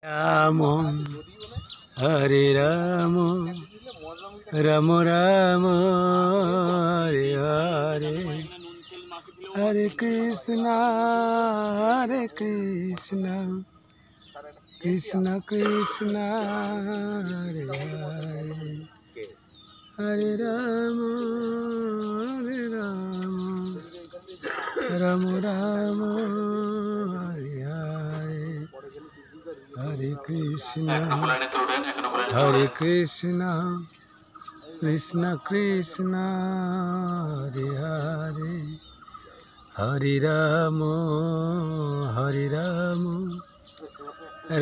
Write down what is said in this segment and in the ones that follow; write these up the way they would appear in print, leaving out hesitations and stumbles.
Ram Hare Ram Ram Ram Hare Hare Hare Krishna Krishna Krishna Hare Hare Hare Ram Ram Ram Hare Hare Hare Krishna Krishna Krishna Hare Hare Hare Ram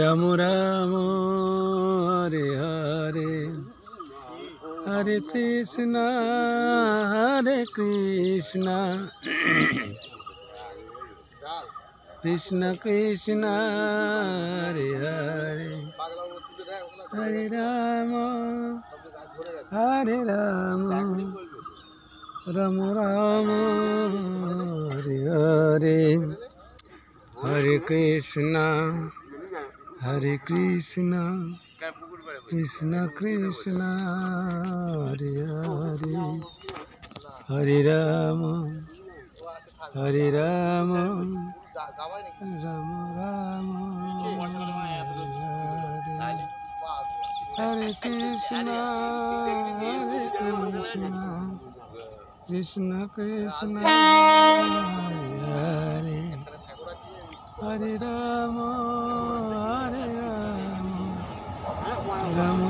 Ram Ram Hare Hare Hare Krishna Krishna Krishna Hare Hare Hare Ram Ram Ram Hare Hare Hare Krishna Krishna Krishna Hare Hare Hare Ram Ram Ram Hare Krishna Krishna Krishna Hare Hare Ram Ram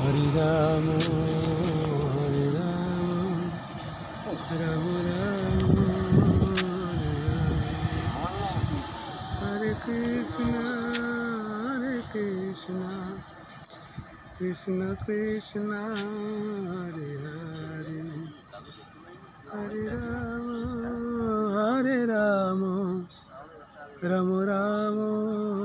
Hare Ram, Ram Ram, Hare Krishna, Krishna Krishna, Hare Hare, Hare Ram, Ram Ram.